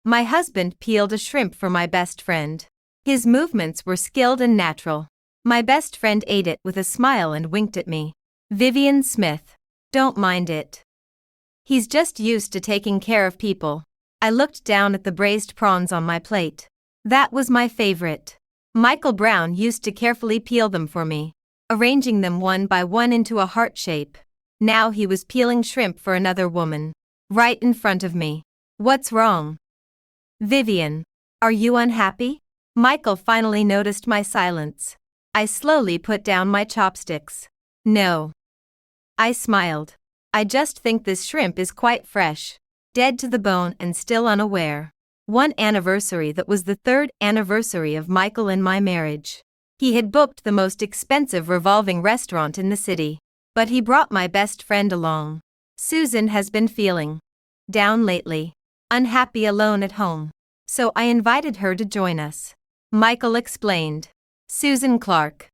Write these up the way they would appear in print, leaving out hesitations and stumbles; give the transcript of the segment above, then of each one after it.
My husband peeled a shrimp for my best friend. His movements were skilled and natural. My best friend ate it with a smile and winked at me. Vivian Smith. Don't mind it. He's just used to taking care of people. I looked down at the braised prawns on my plate. That was my favorite. Michael Brown used to carefully peel them for me, arranging them one by one into a heart shape. Now he was peeling shrimp for another woman, right in front of me. What's wrong? Vivian, are you unhappy? Michael finally noticed my silence. I slowly put down my chopsticks. No. I smiled. I just think this shrimp is quite fresh, dead to the bone and still unaware. One anniversary that was the third anniversary of Michael and my marriage. He had booked the most expensive revolving restaurant in the city, but he brought my best friend along. Susan has been feeling down lately, unhappy alone at home, so I invited her to join us. Michael explained. Susan Clark.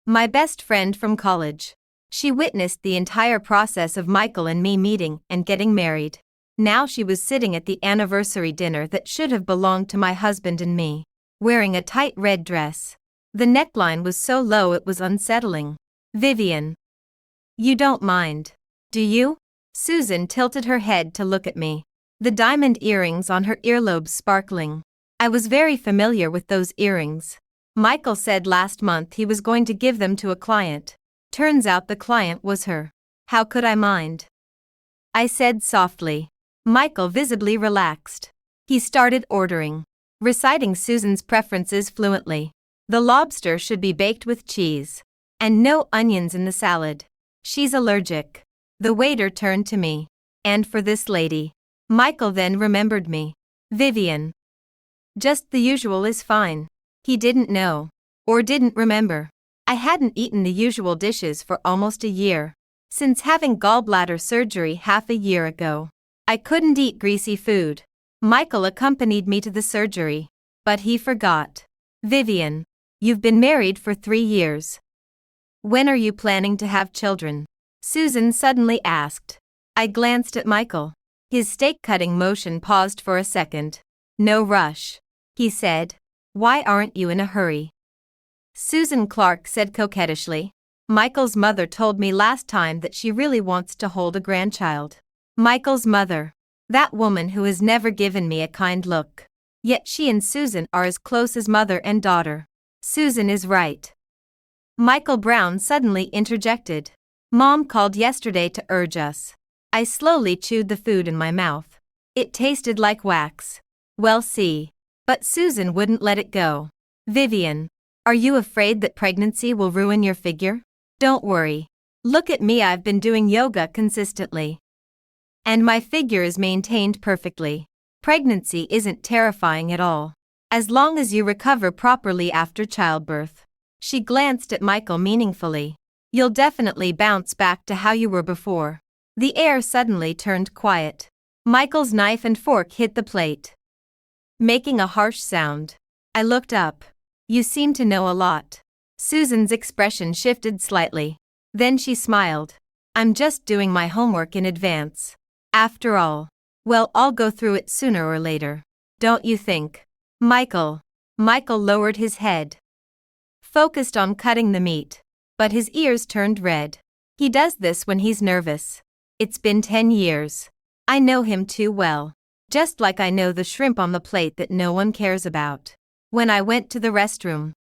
My best friend from college. She witnessed the entire process of Michael and me meeting and getting married. Now she was sitting at the anniversary dinner that should have belonged to my husband and me, wearing a tight red dress. The neckline was so low it was unsettling. Vivian. You don't mind, do you? Susan tilted her head to look at me, the diamond earrings on her earlobes sparkling. I was very familiar with those earrings. Michael said last month he was going to give them to a client. Turns out the client was her. How could I mind? I said softly. Michael visibly relaxed. He started ordering, reciting Susan's preferences fluently. The lobster should be baked with cheese, and no onions in the salad. She's allergic. The waiter turned to me. And for this lady. Michael then remembered me. Vivian. Just the usual is fine. He didn't know, or didn't remember. I hadn't eaten the usual dishes for almost a year, since having gallbladder surgery half a year ago. I couldn't eat greasy food. Michael accompanied me to the surgery, but he forgot. Vivian, you've been married for 3 years. When are you planning to have children? Susan suddenly asked. I glanced at Michael. His steak-cutting motion paused for a second. No rush, he said. Why aren't you in a hurry? Susan Clark said coquettishly. Michael's mother told me last time that she really wants to hold a grandchild. Michael's mother. That woman who has never given me a kind look. Yet she and Susan are as close as mother and daughter. Susan is right. Michael Brown suddenly interjected. Mom called yesterday to urge us. I slowly chewed the food in my mouth. It tasted like wax. Well, see. But Susan wouldn't let it go. Vivian, are you afraid that pregnancy will ruin your figure? Don't worry. Look at me, I've been doing yoga consistently. And my figure is maintained perfectly. Pregnancy isn't terrifying at all. As long as you recover properly after childbirth. She glanced at Michael meaningfully. You'll definitely bounce back to how you were before. The air suddenly turned quiet. Michael's knife and fork hit the plate, making a harsh sound. I looked up. You seem to know a lot. Susan's expression shifted slightly. Then she smiled. I'm just doing my homework in advance. After all, well, I'll go through it sooner or later. Don't you think? Michael. Michael lowered his head, focused on cutting the meat, but his ears turned red. He does this when he's nervous. It's been 10 years. I know him too well. Just like I know the shrimp on the plate that no one cares about. When I went to the restroom,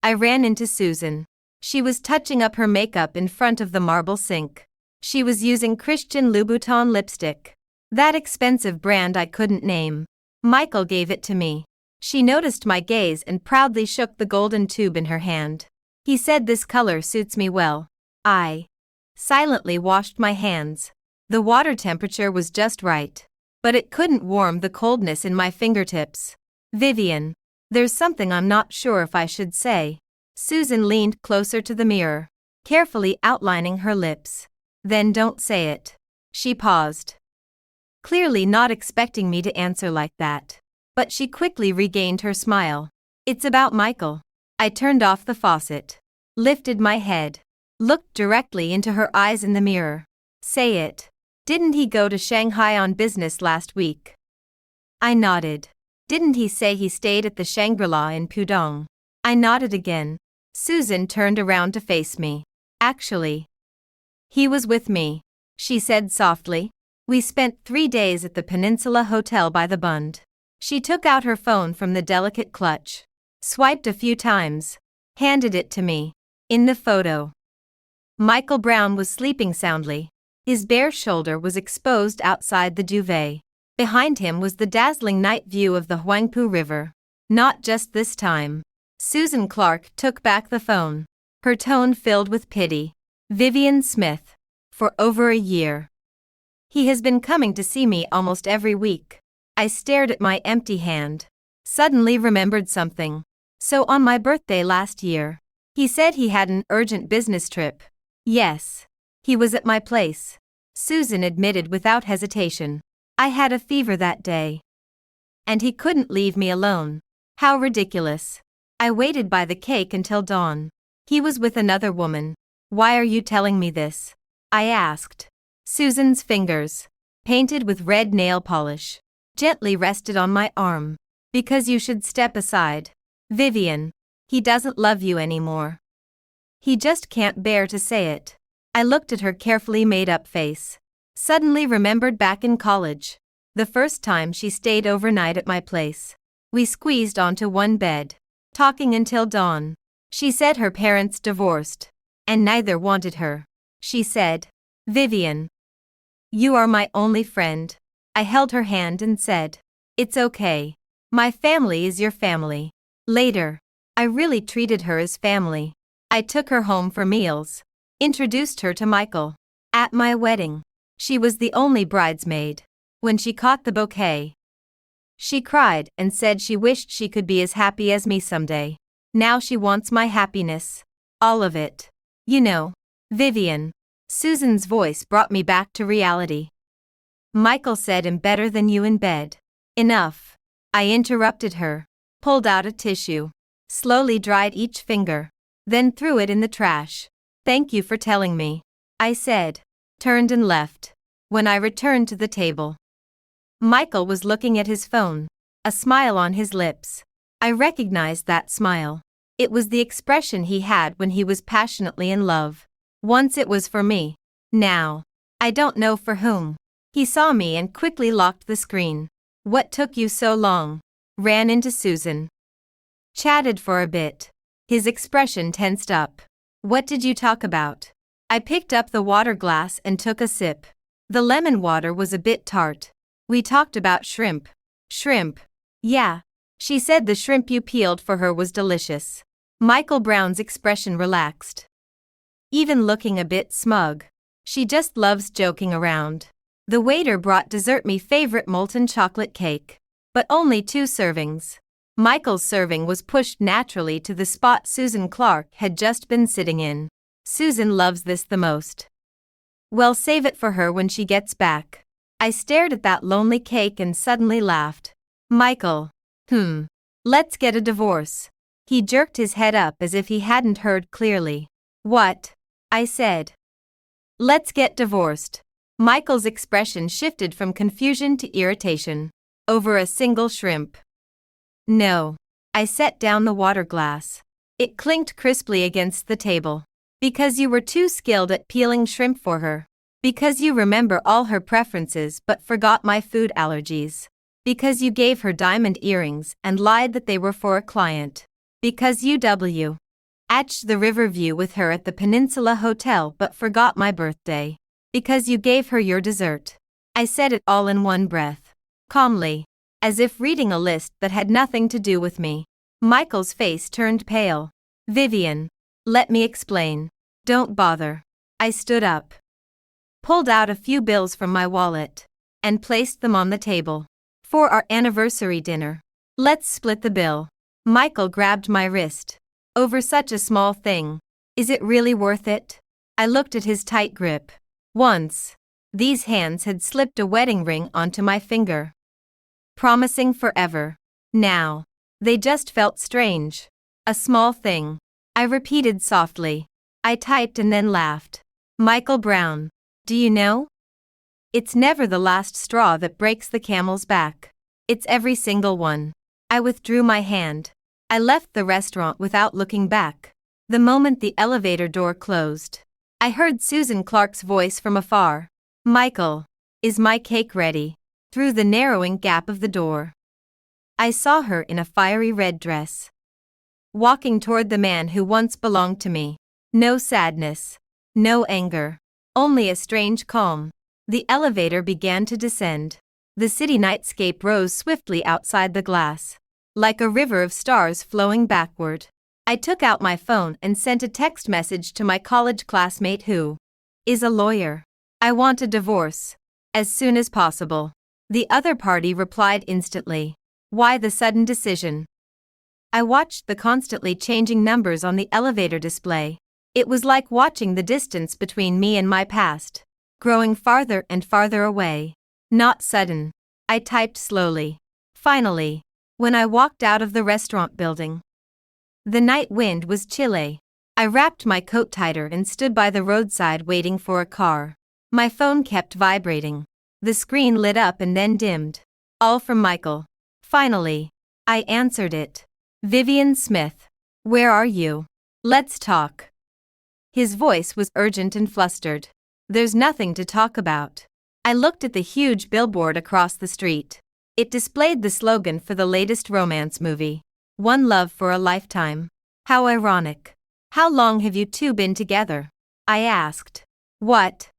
I ran into Susan. She was touching up her makeup in front of the marble sink. She was using Christian Louboutin lipstick. That expensive brand I couldn't name. Michael gave it to me. She noticed my gaze and proudly shook the golden tube in her hand. He said, this color suits me well. I silently washed my hands. The water temperature was just right, but it couldn't warm the coldness in my fingertips. Vivian, there's something I'm not sure if I should say. Susan leaned closer to the mirror, carefully outlining her lips. Then don't say it. She paused, clearly not expecting me to answer like that. But she quickly regained her smile. It's about Michael. I turned off the faucet, lifted my head, looked directly into her eyes in the mirror. Say it. Didn't he go to Shanghai on business last week? I nodded. Didn't he say he stayed at the Shangri-La in Pudong? I nodded again. Susan turned around to face me. Actually, he was with me, she said softly. We spent 3 days at the Peninsula Hotel by the Bund. She took out her phone from the delicate clutch, swiped a few times, handed it to me. In the photo, Michael Brown was sleeping soundly. His bare shoulder was exposed outside the duvet. Behind him was the dazzling night view of the Huangpu River. Not just this time. Susan Clark took back the phone, her tone filled with pity. Vivian Smith. For over a year. He has been coming to see me almost every week. I stared at my empty hand. Suddenly remembered something. So on my birthday last year, he said he had an urgent business trip. Yes. He was at my place. Susan admitted without hesitation. I had a fever that day. And he couldn't leave me alone. How ridiculous. I waited by the cake until dawn. He was with another woman. Why are you telling me this? I asked. Susan's fingers, painted with red nail polish, gently rested on my arm. Because you should step aside. Vivian. He doesn't love you anymore. He just can't bear to say it. I looked at her carefully made-up face. Suddenly remembered back in college. The first time she stayed overnight at my place. We squeezed onto one bed, talking until dawn. She said her parents divorced, and neither wanted her. She said, Vivian, you are my only friend. I held her hand and said, it's okay. My family is your family. Later, I really treated her as family. I took her home for meals, introduced her to Michael. At my wedding, she was the only bridesmaid. When she caught the bouquet, she cried and said she wished she could be as happy as me someday. Now she wants my happiness. All of it. You know, Vivian. Susan's voice brought me back to reality. Michael said I'm better than you in bed. Enough. I interrupted her, pulled out a tissue, slowly dried each finger, then threw it in the trash. Thank you for telling me, I said, turned and left. When I returned to the table, Michael was looking at his phone, a smile on his lips. I recognized that smile. It was the expression he had when he was passionately in love. Once it was for me. Now, I don't know for whom. He saw me and quickly locked the screen. What took you so long? Ran into Susan. Chatted for a bit. His expression tensed up. What did you talk about? I picked up the water glass and took a sip. The lemon water was a bit tart. We talked about shrimp. Shrimp. Yeah. She said the shrimp you peeled for her was delicious. Michael Brown's expression relaxed. Even looking a bit smug. She just loves joking around. The waiter brought dessert me favorite molten chocolate cake. But only 2 servings. Michael's serving was pushed naturally to the spot Susan Clark had just been sitting in. Susan loves this the most. Well, save it for her when she gets back. I stared at that lonely cake and suddenly laughed. Michael. Let's get a divorce. He jerked his head up as if he hadn't heard clearly. What? I said. Let's get divorced. Michael's expression shifted from confusion to irritation. Over a single shrimp. No. I set down the water glass. It clinked crisply against the table. Because you were too skilled at peeling shrimp for her. Because you remember all her preferences but forgot my food allergies. Because you gave her diamond earrings and lied that they were for a client. Because you atched the river view with her at the Peninsula Hotel but forgot my birthday. Because you gave her your dessert. I said it all in one breath. Calmly. As if reading a list that had nothing to do with me. Michael's face turned pale. Vivian. Let me explain. Don't bother. I stood up. Pulled out a few bills from my wallet. And placed them on the table. For our anniversary dinner. Let's split the bill. Michael grabbed my wrist. Over such a small thing. Is it really worth it? I looked at his tight grip. Once, these hands had slipped a wedding ring onto my finger. Promising forever. Now, they just felt strange. A small thing. I repeated softly. I typed and then laughed. Michael Brown. Do you know? It's never the last straw that breaks the camel's back. It's every single one. I withdrew my hand. I left the restaurant without looking back. The moment the elevator door closed, I heard Susan Clark's voice from afar. Michael, is my cake ready? Through the narrowing gap of the door, I saw her in a fiery red dress, walking toward the man who once belonged to me. No sadness, no anger, only a strange calm. The elevator began to descend. The city nightscape rose swiftly outside the glass, like a river of stars flowing backward. I took out my phone and sent a text message to my college classmate who is a lawyer. I want a divorce. As soon as possible. The other party replied instantly. Why the sudden decision? I watched the constantly changing numbers on the elevator display. It was like watching the distance between me and my past, growing farther and farther away. Not sudden. I typed slowly. Finally, when I walked out of the restaurant building. The night wind was chilly. I wrapped my coat tighter and stood by the roadside waiting for a car. My phone kept vibrating. The screen lit up and then dimmed. All from Michael. Finally, I answered it. Vivian Smith. Where are you? Let's talk. His voice was urgent and flustered. There's nothing to talk about. I looked at the huge billboard across the street. It displayed the slogan for the latest romance movie. One love for a lifetime. How ironic. How long have you two been together? I asked. What?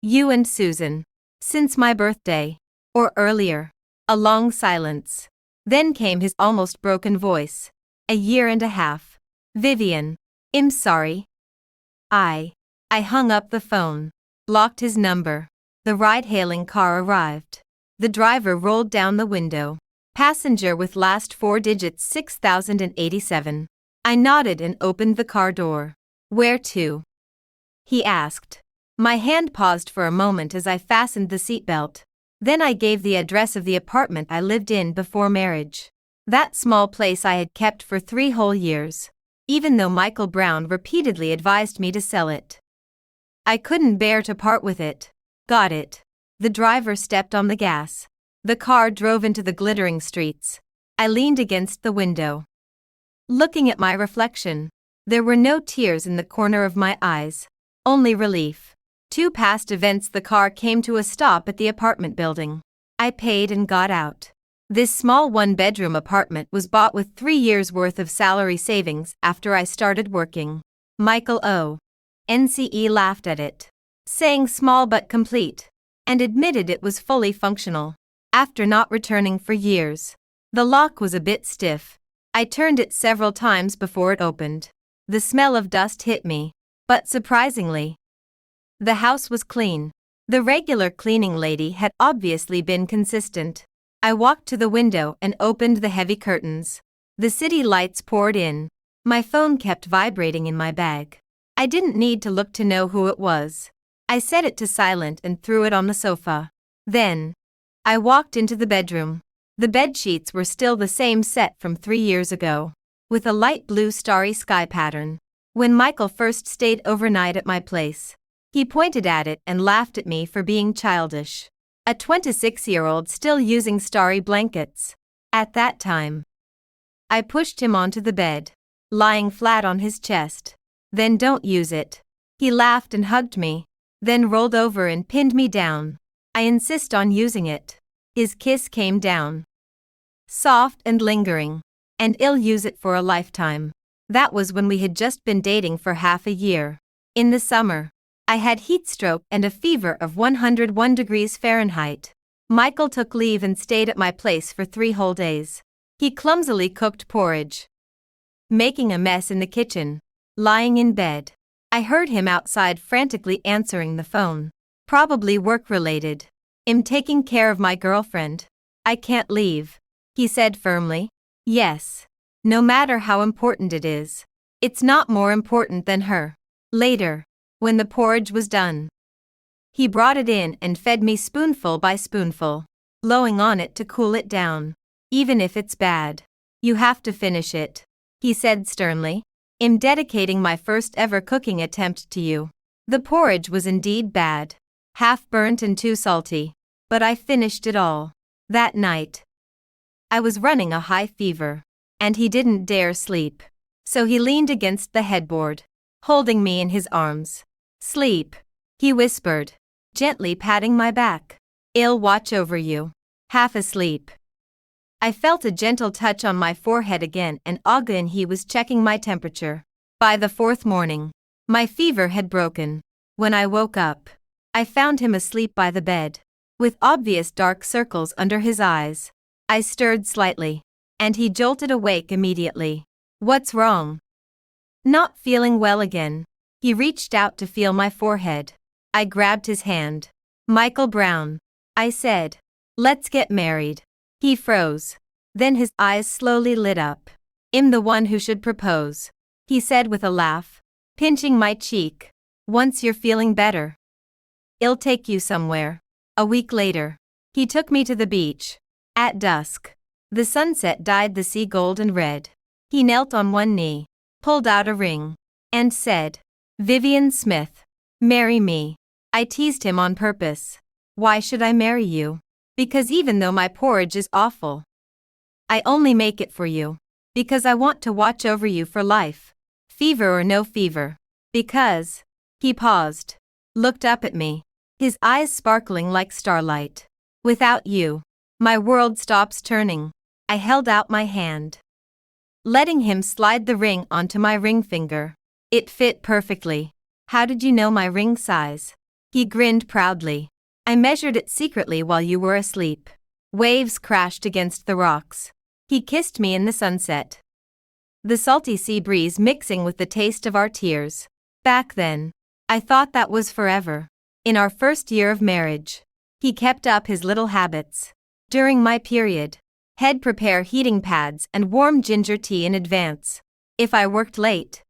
You and Susan. Since my birthday. Or earlier. A long silence. Then came his almost broken voice. A year and a half. Vivian. I'm sorry. I hung up the phone. Blocked his number. The ride-hailing car arrived. The driver rolled down the window. Passenger with last four digits 6087. I nodded and opened the car door. Where to? He asked. My hand paused for a moment as I fastened the seatbelt. Then I gave the address of the apartment I lived in before marriage. That small place I had kept for 3 whole years, even though Michael Brown repeatedly advised me to sell it. I couldn't bear to part with it. Got it. The driver stepped on the gas. The car drove into the glittering streets. I leaned against the window, looking at my reflection. There were no tears in the corner of my eyes, only relief. 2 past events the car came to a stop at the apartment building. I paid and got out. This small 1-bedroom apartment was bought with 3 years' worth of salary savings after I started working. Michael O.N.C.E. laughed at it, saying small but complete, and admitted it was fully functional. After not returning for years, the lock was a bit stiff. I turned it several times before it opened. The smell of dust hit me, but surprisingly, the house was clean. The regular cleaning lady had obviously been consistent. I walked to the window and opened the heavy curtains. The city lights poured in. My phone kept vibrating in my bag. I didn't need to look to know who it was. I set it to silent and threw it on the sofa. Then, I walked into the bedroom. The bedsheets were still the same set from 3 years ago, with a light blue starry sky pattern. When Michael first stayed overnight at my place, he pointed at it and laughed at me for being childish. A 26-year-old still using starry blankets. At that time, I pushed him onto the bed, lying flat on his chest. Then don't use it. He laughed and hugged me, then rolled over and pinned me down. I insist on using it. His kiss came down, soft and lingering, and I'll use it for a lifetime. That was when we had just been dating for half a year. In the summer, I had heat stroke and a fever of 101 degrees Fahrenheit. Michael took leave and stayed at my place for 3 whole days. He clumsily cooked porridge, making a mess in the kitchen. Lying in bed, I heard him outside frantically answering the phone. Probably work-related. I'm taking care of my girlfriend. I can't leave, he said firmly. Yes. No matter how important it is, it's not more important than her. Later, when the porridge was done, he brought it in and fed me spoonful by spoonful, blowing on it to cool it down. Even if it's bad, you have to finish it, he said sternly. I'm dedicating my first ever cooking attempt to you. The porridge was indeed bad, half burnt and too salty, but I finished it all. That night, I was running a high fever. And he didn't dare sleep. So he leaned against the headboard, holding me in his arms. Sleep, he whispered, gently patting my back. I'll watch over you. Half asleep. I felt a gentle touch on my forehead again, and again he was checking my temperature. By the fourth morning, my fever had broken. When I woke up, I found him asleep by the bed, with obvious dark circles under his eyes. I stirred slightly, and he jolted awake immediately. What's wrong? Not feeling well again. He reached out to feel my forehead. I grabbed his hand. Michael Brown, I said. Let's get married. He froze. Then his eyes slowly lit up. I'm the one who should propose, he said with a laugh, pinching my cheek. Once you're feeling better, I'll take you somewhere. A week later, he took me to the beach. At dusk, the sunset dyed the sea gold and red. He knelt on one knee, pulled out a ring, and said, Vivian Smith, marry me. I teased him on purpose. Why should I marry you? Because even though my porridge is awful, I only make it for you. Because I want to watch over you for life. Fever or no fever. Because, he paused, looked up at me, his eyes sparkling like starlight. Without you, my world stops turning. I held out my hand, letting him slide the ring onto my ring finger. It fit perfectly. How did you know my ring size? He grinned proudly. I measured it secretly while you were asleep. Waves crashed against the rocks. He kissed me in the sunset, the salty sea breeze mixing with the taste of our tears. Back then, I thought that was forever. In our first year of marriage, he kept up his little habits. During my period, he'd prepare heating pads and warm ginger tea in advance. If I worked late,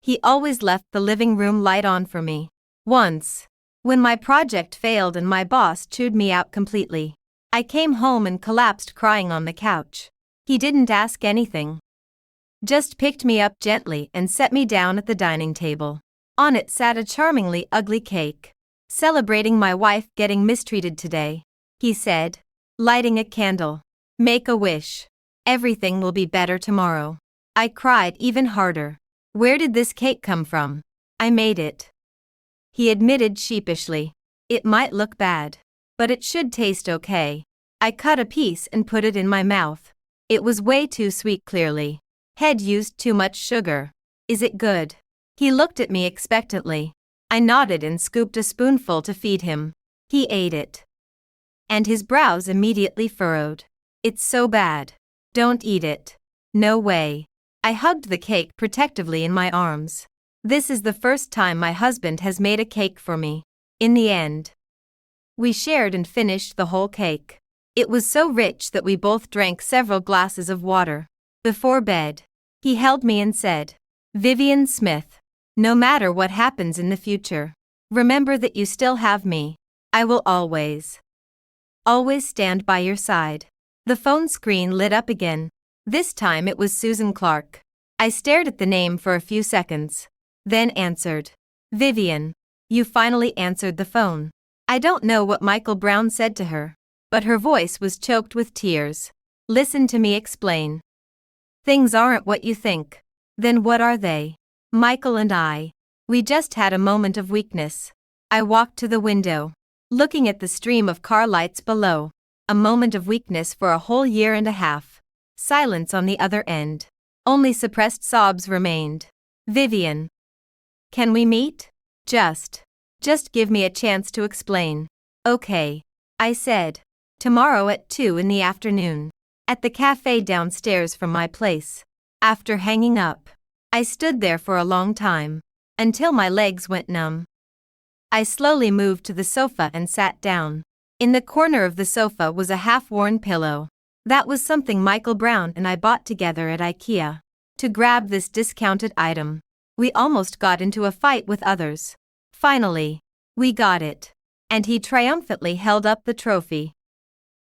he always left the living room light on for me. Once, when my project failed and my boss chewed me out completely, I came home and collapsed crying on the couch. He didn't ask anything, just picked me up gently and set me down at the dining table. On it sat a charmingly ugly cake. Celebrating my wife getting mistreated today, he said, lighting a candle. Make a wish. Everything will be better tomorrow. I cried even harder. Where did this cake come from? I made it, he admitted sheepishly. It might look bad, but it should taste okay. I cut a piece and put it in my mouth. It was way too sweet clearly. Had used too much sugar. Is it good? He looked at me expectantly. I nodded and scooped a spoonful to feed him. He ate it, and his brows immediately furrowed. It's so bad. Don't eat it. No way. I hugged the cake protectively in my arms. This is the first time my husband has made a cake for me. In the end, we shared and finished the whole cake. It was so rich that we both drank several glasses of water. Before bed, he held me and said, Vivian Smith, no matter what happens in the future, remember that you still have me. I will always stand by your side. The phone screen lit up again. This time it was Susan Clark. I stared at the name for a few seconds, then answered. Vivian, you finally answered the phone. I don't know what Michael Brown said to her, but her voice was choked with tears. Listen to me explain. Things aren't what you think. Then what are they? Michael and we just had a moment of weakness. I walked to the window, looking at the stream of car lights below. A moment of weakness for a whole year and a half. Silence on the other end. Only suppressed sobs remained. Vivian, can we meet? Just give me a chance to explain. Okay, I said. Tomorrow at 2 in the afternoon. At the cafe downstairs from my place. After hanging up, I stood there for a long time, until my legs went numb. I slowly moved to the sofa and sat down. In the corner of the sofa was a half-worn pillow. That was something Michael Brown and I bought together at IKEA. To grab this discounted item, we almost got into a fight with others. Finally, we got it. And he triumphantly held up the trophy,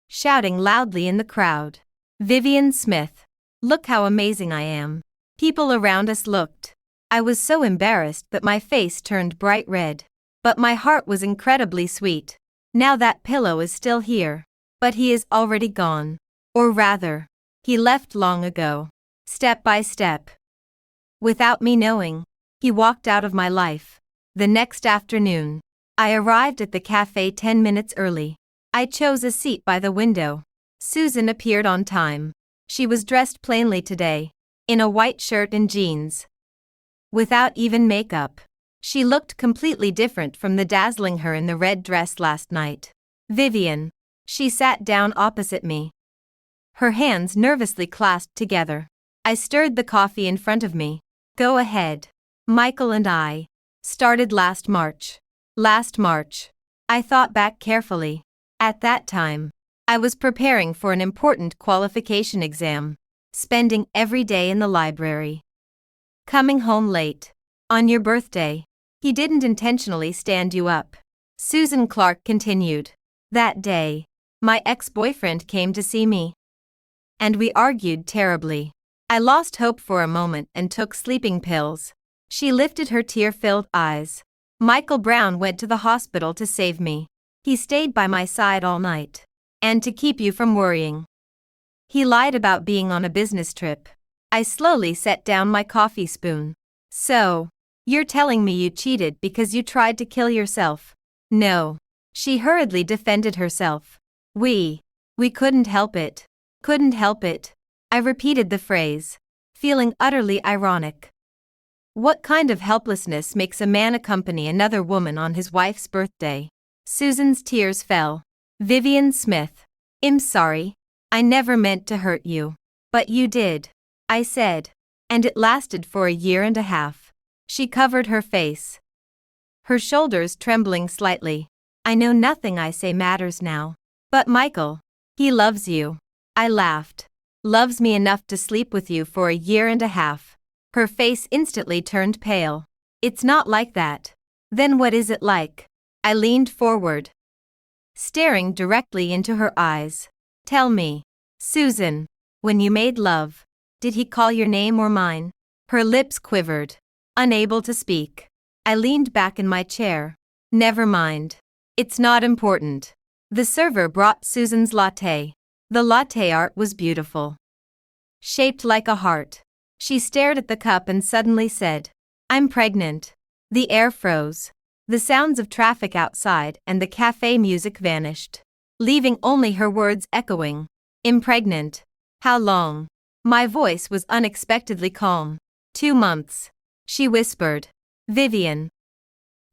shouting loudly in the crowd, Vivian Smith, look how amazing I am. People around us looked. I was so embarrassed that my face turned bright red. But my heart was incredibly sweet. Now that pillow is still here. But he is already gone. Or rather, he left long ago. Step by step. Without me knowing, he walked out of my life. The next afternoon, I arrived at the cafe 10 minutes early. I chose a seat by the window. Susan appeared on time. She was dressed plainly today, in a white shirt and jeans. Without even makeup. She looked completely different from the dazzling her in the red dress last night. Vivian. She sat down opposite me. Her hands nervously clasped together. I stirred the coffee in front of me. Go ahead. Michael and I started last March. Last March. I thought back carefully. At that time, I was preparing for an important qualification exam, spending every day in the library. Coming home late. On your birthday. He didn't intentionally stand you up. Susan Clark continued. That day, my ex-boyfriend came to see me. And we argued terribly. I lost hope for a moment and took sleeping pills. She lifted her tear-filled eyes. Michael Brown went to the hospital to save me. He stayed by my side all night. And to keep you from worrying. He lied about being on a business trip. I slowly set down my coffee spoon. So, you're telling me you cheated because you tried to kill yourself? No. She hurriedly defended herself. We couldn't help it. Couldn't help it. I repeated the phrase, feeling utterly ironic. What kind of helplessness makes a man accompany another woman on his wife's birthday? Susan's tears fell. Vivian Smith. I'm sorry. I never meant to hurt you. But you did. I said. And it lasted for a year and a half. She covered her face. Her shoulders trembling slightly. I know nothing I say matters now. But Michael. He loves you. I laughed. Loves me enough to sleep with you for a year and a half. Her face instantly turned pale. It's not like that. Then what is it like? I leaned forward, staring directly into her eyes. Tell me, Susan, when you made love, did he call your name or mine? Her lips quivered, unable to speak. I leaned back in my chair. Never mind. It's not important. The server brought Susan's latte. The latte art was beautiful. Shaped like a heart. She stared at the cup and suddenly said, I'm pregnant. The air froze. The sounds of traffic outside and the cafe music vanished, leaving only her words echoing. I'm pregnant. How long? My voice was unexpectedly calm. 2 months. She whispered. Vivian.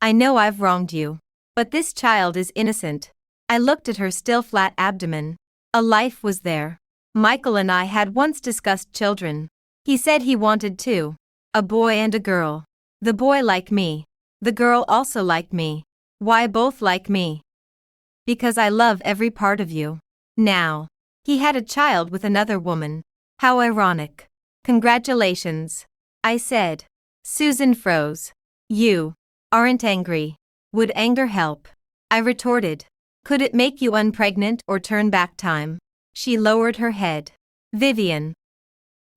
I know I've wronged you. But this child is innocent. I looked at her still flat abdomen. A life was there. Michael and I had once discussed children. He said he wanted 2. A boy and a girl. The boy like me. The girl also like me. Why both like me? Because I love every part of you. Now, he had a child with another woman. How ironic. Congratulations. I said. Susan froze. You aren't angry. Would anger help? I retorted. Could it make you unpregnant or turn back time? She lowered her head. Vivian.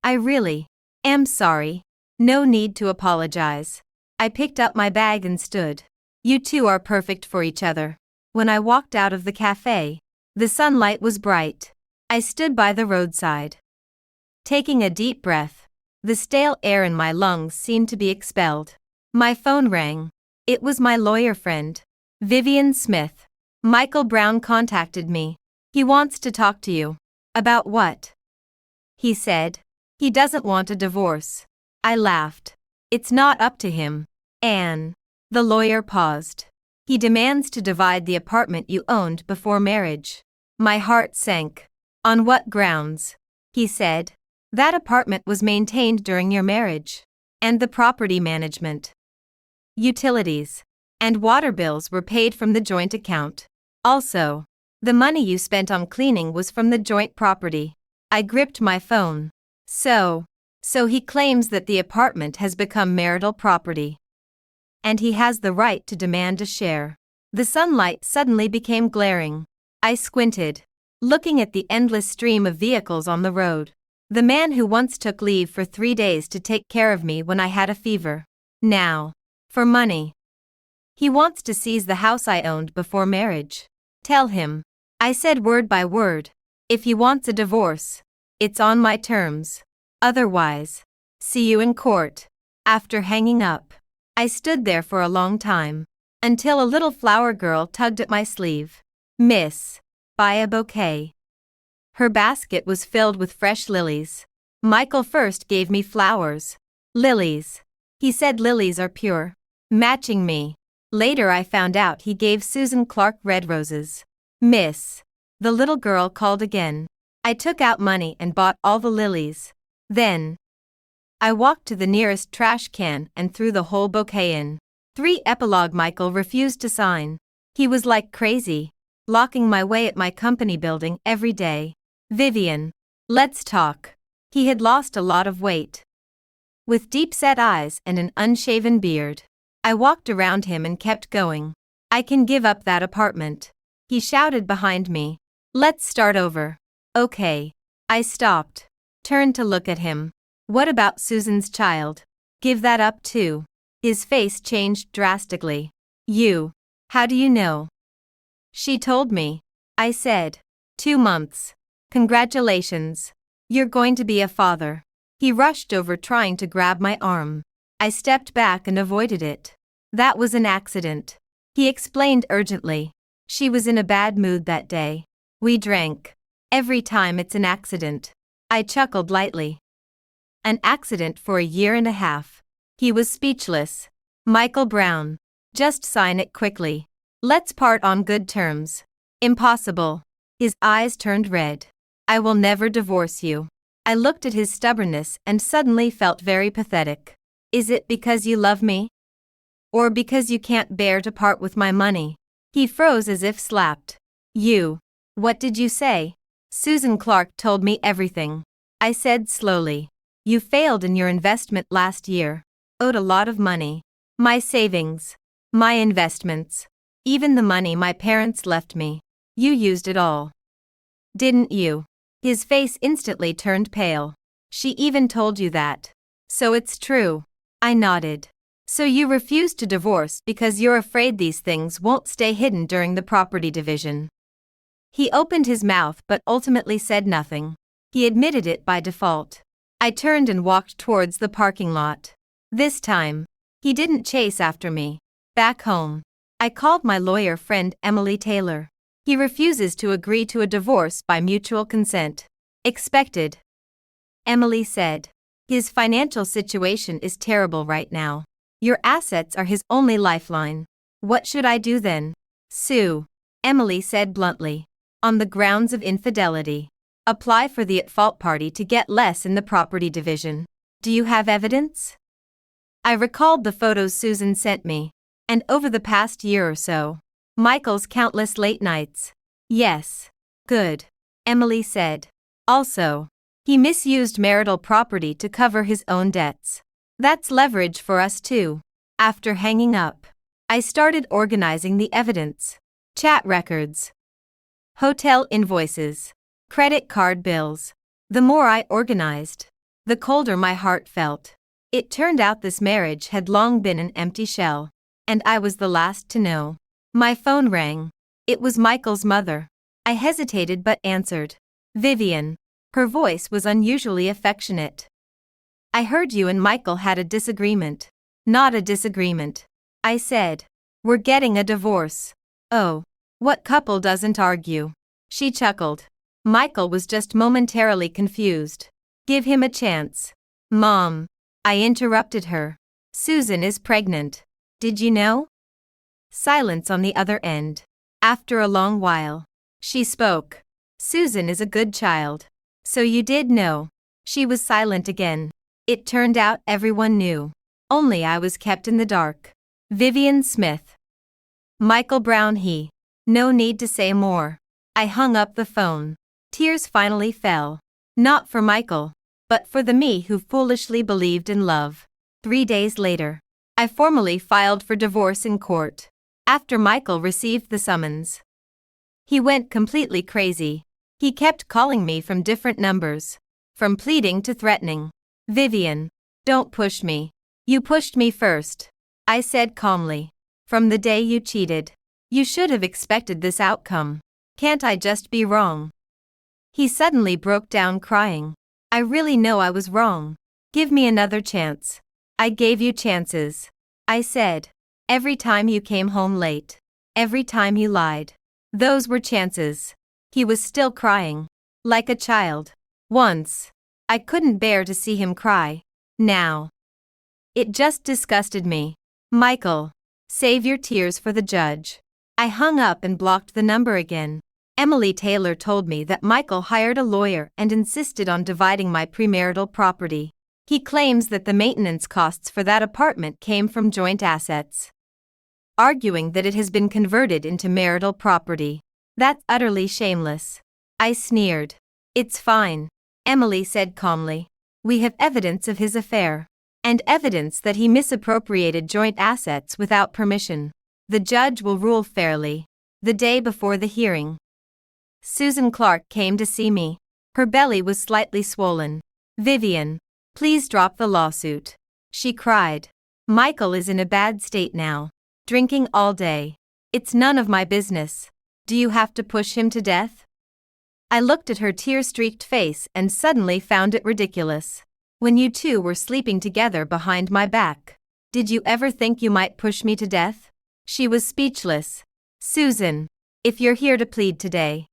I really am sorry. No need to apologize. I picked up my bag and stood. You two are perfect for each other. When I walked out of the cafe, the sunlight was bright. I stood by the roadside, taking a deep breath. The stale air in my lungs seemed to be expelled. My phone rang. It was my lawyer friend, Vivian Smith. Michael Brown contacted me. He wants to talk to you. About what? He said. He doesn't want a divorce. I laughed. It's not up to him. Anne. The lawyer paused. He demands to divide the apartment you owned before marriage. My heart sank. On what grounds? He said. That apartment was maintained during your marriage. And the property management, utilities, and water bills were paid from the joint account. Also, the money you spent on cleaning was from the joint property. I gripped my phone. So he claims that the apartment has become marital property. And he has the right to demand a share. The sunlight suddenly became glaring. I squinted, looking at the endless stream of vehicles on the road. The man who once took leave for 3 days to take care of me when I had a fever. Now, for money. He wants to seize the house I owned before marriage. Tell him. I said word by word. If he wants a divorce, it's on my terms. Otherwise, see you in court. After hanging up, I stood there for a long time, until a little flower girl tugged at my sleeve. Miss, buy a bouquet. Her basket was filled with fresh lilies. Michael first gave me flowers. Lilies. He said lilies are pure, matching me. Later I found out he gave Susan Clark red roses. Miss, the little girl called again. I took out money and bought all the lilies. Then, I walked to the nearest trash can and threw the whole bouquet in. 3 Epilogue. Michael refused to sign. He was like crazy, locking my way at my company building every day. Vivian, let's talk. He had lost a lot of weight. With deep-set eyes and an unshaven beard, I walked around him and kept going. I can give up that apartment. He shouted behind me. Let's start over. Okay. I stopped, turned to look at him. What about Susan's child? Give that up too. His face changed drastically. How do you know? She told me. I said. 2 months. Congratulations. You're going to be a father. He rushed over trying to grab my arm. I stepped back and avoided it. That was an accident. He explained urgently. She was in a bad mood that day. We drank. Every time it's an accident. I chuckled lightly. An accident for a year and a half. He was speechless. Michael Brown. Just sign it quickly. Let's part on good terms. Impossible. His eyes turned red. I will never divorce you. I looked at his stubbornness and suddenly felt very pathetic. Is it because you love me? Or because you can't bear to part with my money? He froze as if slapped. What did you say? Susan Clark told me everything. I said slowly. You failed in your investment last year. Owed a lot of money. My savings. My investments. Even the money my parents left me. You used it all. Didn't you? His face instantly turned pale. She even told you that. So it's true. I nodded. So you refuse to divorce because you're afraid these things won't stay hidden during the property division. He opened his mouth but ultimately said nothing. He admitted it by default. I turned and walked towards the parking lot. This time, he didn't chase after me. Back home, I called my lawyer friend Emily Taylor. He refuses to agree to a divorce by mutual consent. Expected. Emily said. His financial situation is terrible right now. Your assets are his only lifeline. What should I do then? Sue. Emily said bluntly. On the grounds of infidelity. Apply for the at-fault party to get less in the property division. Do you have evidence? I recalled the photos Susan sent me. And over the past year or so, Michael's countless late nights. Yes. Good. Emily said. Also, he misused marital property to cover his own debts. That's leverage for us too. After hanging up, I started organizing the evidence. Chat records. Hotel invoices. Credit card bills. The more I organized, the colder my heart felt. It turned out this marriage had long been an empty shell, and I was the last to know. My phone rang. It was Michael's mother. I hesitated but answered. Vivian. Her voice was unusually affectionate. I heard you and Michael had a disagreement. Not a disagreement. I said. We're getting a divorce. Oh. What couple doesn't argue? She chuckled. Michael was just momentarily confused. Give him a chance. Mom. I interrupted her. Susan is pregnant. Did you know? Silence on the other end. After a long while, she spoke. Susan is a good child. So you did know. She was silent again. It turned out everyone knew. Only I was kept in the dark. Vivian Smith. Michael Brown. He. No need to say more. I hung up the phone. Tears finally fell. Not for Michael, but for the me who foolishly believed in love. 3 days later, I formally filed for divorce in court. After Michael received the summons, he went completely crazy. He kept calling me from different numbers, from pleading to threatening. Vivian, don't push me. You pushed me first. I said calmly. From the day you cheated. You should have expected this outcome. Can't I just be wrong? He suddenly broke down crying. I really know I was wrong. Give me another chance. I gave you chances. I said. Every time you came home late. Every time you lied. Those were chances. He was still crying. Like a child. Once. I couldn't bear to see him cry. Now. It just disgusted me. Michael. Save your tears for the judge. I hung up and blocked the number again. Emily Taylor told me that Michael hired a lawyer and insisted on dividing my premarital property. He claims that the maintenance costs for that apartment came from joint assets, arguing that it has been converted into marital property. That's utterly shameless. I sneered. It's fine, Emily said calmly. We have evidence of his affair, and evidence that he misappropriated joint assets without permission. The judge will rule fairly. The day before the hearing, Susan Clark came to see me. Her belly was slightly swollen. Vivian, please drop the lawsuit, she cried. Michael is in a bad state now. Drinking all day. It's none of my business. Do you have to push him to death? I looked at her tear-streaked face and suddenly found it ridiculous. When you two were sleeping together behind my back, did you ever think you might push me to death? She was speechless. Susan, if you're here to plead today,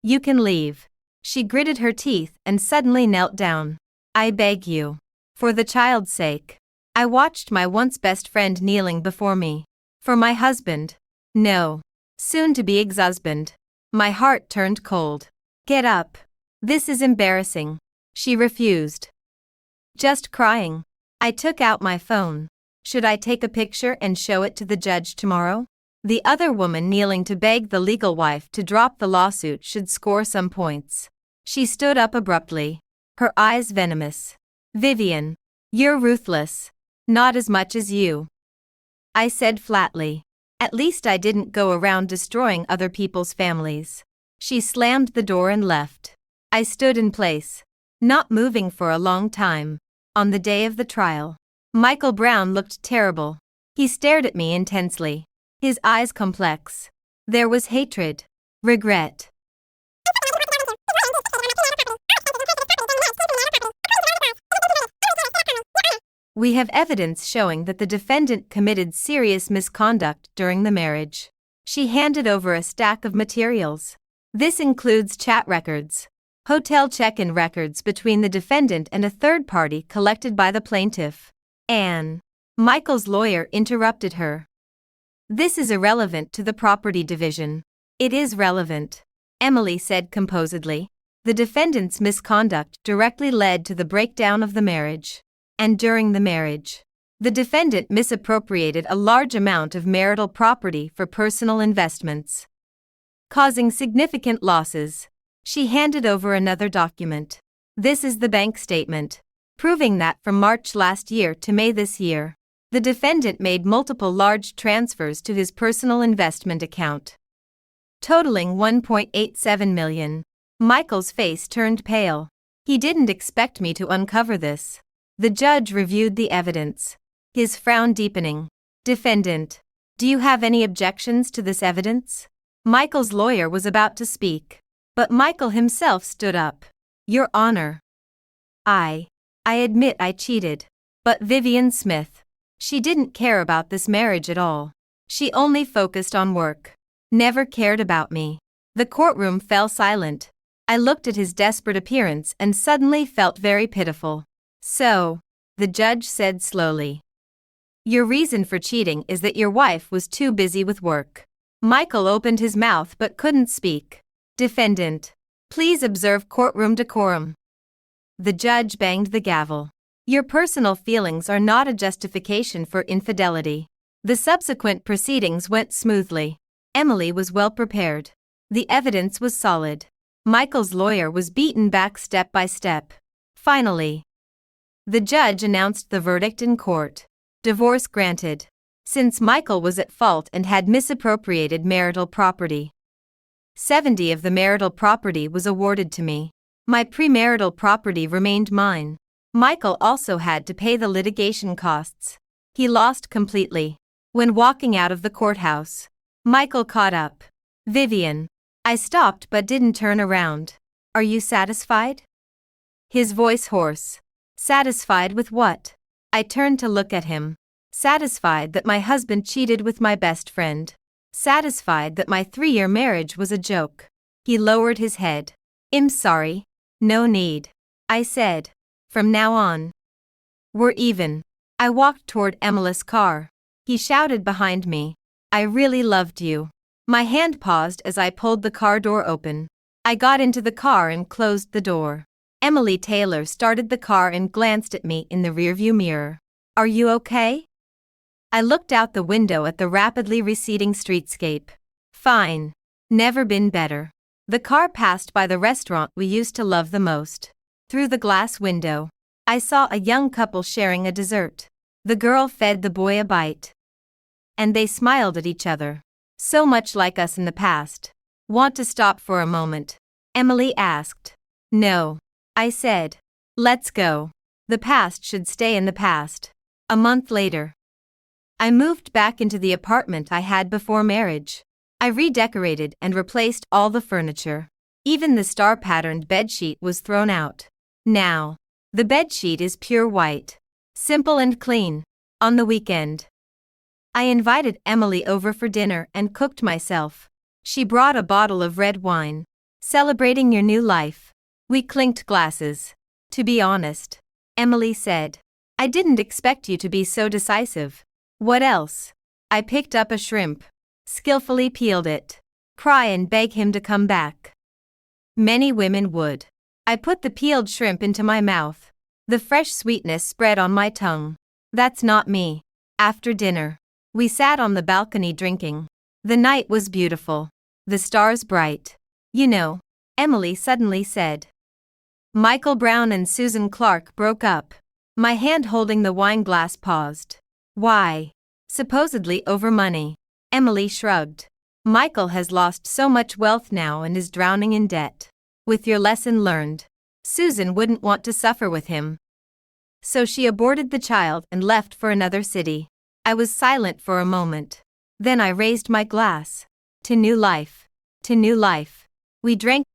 you can leave. She gritted her teeth and suddenly knelt down. I beg you. For the child's sake. I watched my once best friend kneeling before me. For my husband. No. Soon to be ex-husband. My heart turned cold. Get up. This is embarrassing. She refused. Just crying. I took out my phone. Should I take a picture and show it to the judge tomorrow? The other woman kneeling to beg the legal wife to drop the lawsuit should score some points. She stood up abruptly, her eyes venomous. Vivian, you're ruthless. Not as much as you, I said flatly. At least I didn't go around destroying other people's families. She slammed the door and left. I stood in place, not moving for a long time. On the day of the trial, Michael Brown looked terrible. He stared at me intensely. His eyes complex. There was hatred, regret. We have evidence showing that the defendant committed serious misconduct during the marriage. She handed over a stack of materials. This includes chat records, hotel check-in records between the defendant and a third party collected by the plaintiff. Anne, Michael's lawyer, interrupted her. This is irrelevant to the property division. It is relevant, Emily said composedly. The defendant's misconduct directly led to the breakdown of the marriage. And during the marriage, the defendant misappropriated a large amount of marital property for personal investments, causing significant losses. She handed over another document. This is the bank statement, proving that from March last year to May this year, the defendant made multiple large transfers to his personal investment account, totaling $1.87 million. Michael's face turned pale. He didn't expect me to uncover this. The judge reviewed the evidence, his frown deepening. Defendant, do you have any objections to this evidence? Michael's lawyer was about to speak, but Michael himself stood up. Your Honor, I admit I cheated. But Vivian Smith, she didn't care about this marriage at all. She only focused on work. Never cared about me. The courtroom fell silent. I looked at his desperate appearance and suddenly felt very pitiful. So, the judge said slowly, your reason for cheating is that your wife was too busy with work. Michael opened his mouth but couldn't speak. Defendant, please observe courtroom decorum. The judge banged the gavel. Your personal feelings are not a justification for infidelity. The subsequent proceedings went smoothly. Emily was well prepared. The evidence was solid. Michael's lawyer was beaten back step by step. Finally, the judge announced the verdict in court. Divorce granted. Since Michael was at fault and had misappropriated marital property, 70% of the marital property was awarded to me. My premarital property remained mine. Michael also had to pay the litigation costs. He lost completely. When walking out of the courthouse, Michael caught up. Vivian. I stopped but didn't turn around. Are you satisfied? His voice hoarse. Satisfied with what? I turned to look at him. Satisfied that my husband cheated with my best friend. Satisfied that my 3-year marriage was a joke. He lowered his head. I'm sorry. No need. I said. From now on, we're even. I walked toward Emily's car. He shouted behind me. I really loved you. My hand paused as I pulled the car door open. I got into the car and closed the door. Emily Taylor started the car and glanced at me in the rearview mirror. Are you okay? I looked out the window at the rapidly receding streetscape. Fine. Never been better. The car passed by the restaurant we used to love the most. Through the glass window, I saw a young couple sharing a dessert. The girl fed the boy a bite. And they smiled at each other. So much like us in the past. Want to stop for a moment? Emily asked. No. I said. Let's go. The past should stay in the past. A month later, I moved back into the apartment I had before marriage. I redecorated and replaced all the furniture. Even the star-patterned bedsheet was thrown out. Now, the bedsheet is pure white. Simple and clean. On the weekend, I invited Emily over for dinner and cooked myself. She brought a bottle of red wine. Celebrating your new life. We clinked glasses. To be honest, Emily said, I didn't expect you to be so decisive. What else? I picked up a shrimp. Skillfully peeled it. Cry and beg him to come back. Many women would. I put the peeled shrimp into my mouth. The fresh sweetness spread on my tongue. That's not me. After dinner, we sat on the balcony drinking. The night was beautiful. The stars bright. You know, Emily suddenly said. Michael Brown and Susan Clark broke up. My hand holding the wine glass paused. Why? Supposedly over money. Emily shrugged. Michael has lost so much wealth now and is drowning in debt. With your lesson learned, Susan wouldn't want to suffer with him. So she aborted the child and left for another city. I was silent for a moment. Then I raised my glass. To new life. To new life. We drank